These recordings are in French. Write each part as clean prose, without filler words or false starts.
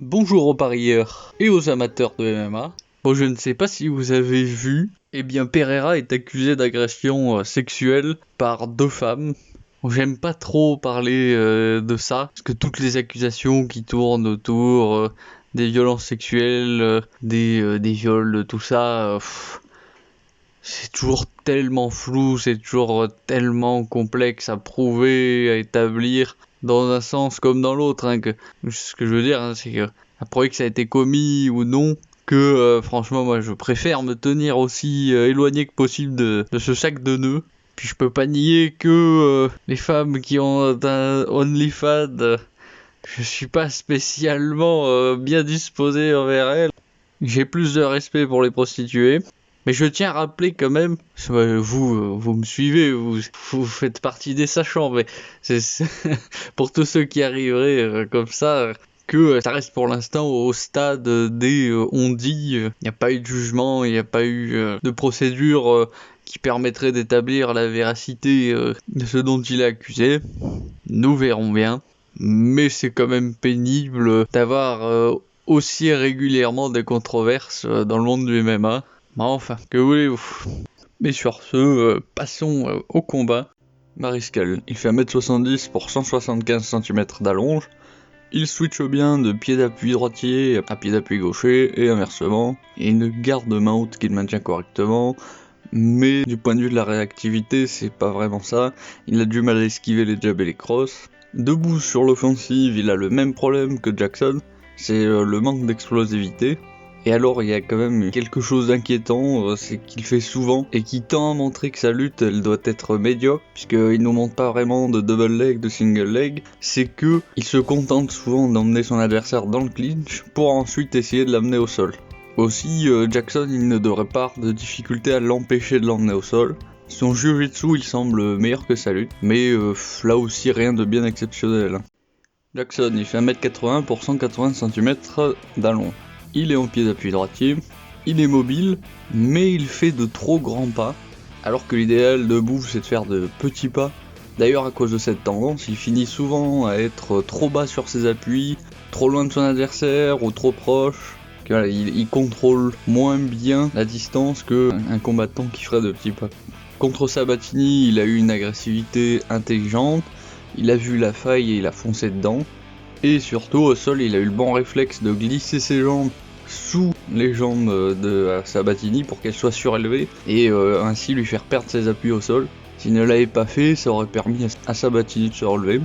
Bonjour aux parieurs et aux amateurs de MMA. Bon, je ne sais pas si vous avez vu, Pereira est accusé d'agression sexuelle par 2 femmes. Bon, j'aime pas trop parler de ça, parce que toutes les accusations qui tournent autour des violences sexuelles, des viols, tout ça, c'est toujours tellement flou, c'est toujours tellement complexe à prouver, à établir, dans un sens comme dans l'autre. Ce que je veux dire, c'est que à prouver que ça a été commis ou non, que franchement, moi je préfère me tenir aussi éloigné que possible de ce sac de nœuds. Puis je peux pas nier que les femmes qui ont un OnlyFans, je suis pas spécialement bien disposé envers elles. J'ai plus de respect pour les prostituées. Mais je tiens à rappeler quand même, vous me suivez, vous faites partie des sachants, mais c'est pour tous ceux qui arriveraient comme ça, que ça reste pour l'instant au stade des on dit, il n'y a pas eu de jugement, il n'y a pas eu de procédure qui permettrait d'établir la véracité de ce dont il est accusé. Nous verrons bien, mais c'est quand même pénible d'avoir aussi régulièrement des controverses dans le monde du MMA. Bah enfin, que voulez-vous? Mais sur ce, passons au combat. Mariscal, il fait 1m70 pour 175 cm d'allonge. Il switch bien de pied d'appui droitier à pied d'appui gaucher et inversement. Et une garde mount qu'il maintient correctement. Mais du point de vue de la réactivité, c'est pas vraiment ça. Il a du mal à esquiver les jabs et les crosses. Debout sur l'offensive, il a le même problème que Jackson. C'est le manque d'explosivité. Et alors il y a quand même quelque chose d'inquiétant, c'est qu'il fait souvent, et qui tend à montrer que sa lutte elle doit être médiocre, puisqu'il nous montre pas vraiment de double leg, de single leg, c'est que il se contente souvent d'emmener son adversaire dans le clinch, pour ensuite essayer de l'amener au sol. Aussi, Jackson il ne devrait pas avoir de difficulté à l'empêcher de l'emmener au sol. Son jiu-jitsu il semble meilleur que sa lutte, mais là aussi rien de bien exceptionnel. Jackson il fait 1m80 pour 180 cm d'allonge. Il est en pied d'appui droitier, il est mobile, mais il fait de trop grands pas, alors que l'idéal debout c'est de faire de petits pas. D'ailleurs à cause de cette tendance, il finit souvent à être trop bas sur ses appuis, trop loin de son adversaire ou trop proche. Voilà, il contrôle moins bien la distance qu'un combattant qui ferait de petits pas. Contre Sabatini, il a eu une agressivité intelligente, il a vu la faille et il a foncé dedans. Et surtout au sol il a eu le bon réflexe de glisser ses jambes sous les jambes de Sabatini pour qu'elles soient surélevées et ainsi lui faire perdre ses appuis au sol. S'il ne l'avait pas fait, ça aurait permis à Sabatini de se relever.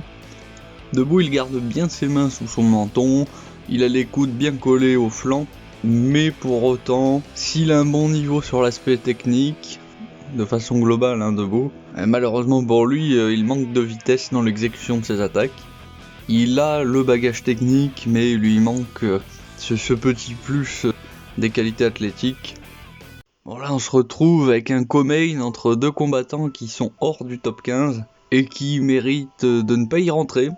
Debout il garde bien ses mains sous son menton, il a les coudes bien collés au flanc, mais pour autant, s'il a un bon niveau sur l'aspect technique, de façon globale debout, malheureusement pour lui il manque de vitesse dans l'exécution de ses attaques. Il a le bagage technique, mais il lui manque ce petit plus des qualités athlétiques. Bon là on se retrouve avec un co-main entre deux combattants qui sont hors du top 15 et qui méritent de ne pas y rentrer.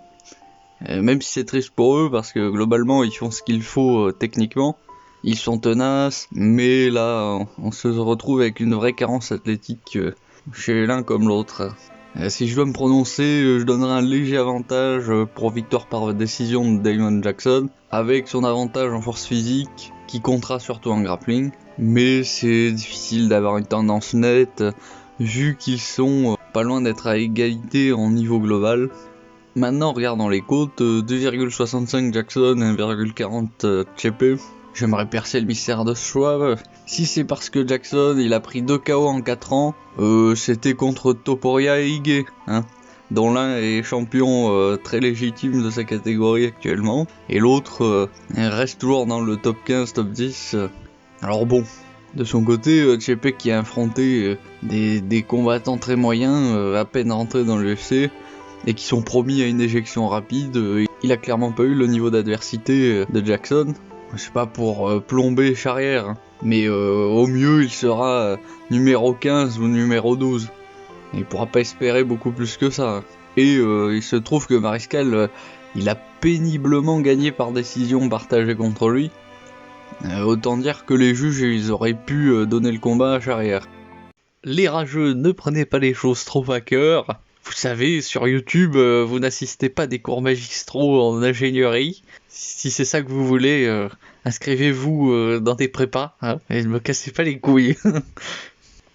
Même si c'est triste pour eux parce que globalement ils font ce qu'il faut techniquement. Ils sont tenaces, mais là on se retrouve avec une vraie carence athlétique chez l'un comme l'autre. Si je dois me prononcer, je donnerai un léger avantage pour victoire par décision de Damon Jackson, avec son avantage en force physique, qui comptera surtout en grappling, mais c'est difficile d'avoir une tendance nette, vu qu'ils sont pas loin d'être à égalité en niveau global. Maintenant, regardons les côtes, 2,65 Jackson et 1,40 Chepe. J'aimerais percer le mystère de ce choix. Si c'est parce que Jackson il a pris 2 KO en 4 ans, c'était contre Topuria et Ige, dont l'un est champion très légitime de sa catégorie actuellement, et l'autre reste toujours dans le top 15, top 10. Alors bon, de son côté, Chepe qui a affronté des combattants très moyens, à peine rentrés dans l'UFC, et qui sont promis à une éjection rapide, il a clairement pas eu le niveau d'adversité de Jackson. C'est pas pour plomber Charrière, mais au mieux il sera numéro 15 ou numéro 12. Il pourra pas espérer beaucoup plus que ça. Et il se trouve que Mariscal, il a péniblement gagné par décision partagée contre lui. Autant dire que les juges ils auraient pu donner le combat à Charrière. Les rageux, ne prenez pas les choses trop à cœur. Vous savez, sur YouTube, vous n'assistez pas des cours magistraux en ingénierie. Si c'est ça que vous voulez, inscrivez-vous dans des prépas, hein, et ne me cassez pas les couilles.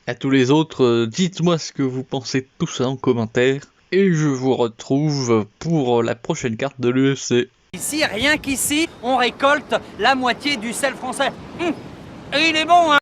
À tous les autres, dites-moi ce que vous pensez de tout ça en commentaire, et je vous retrouve pour la prochaine carte de l'UFC. Ici, rien qu'ici, on récolte la moitié du sel français. Et il est bon, hein.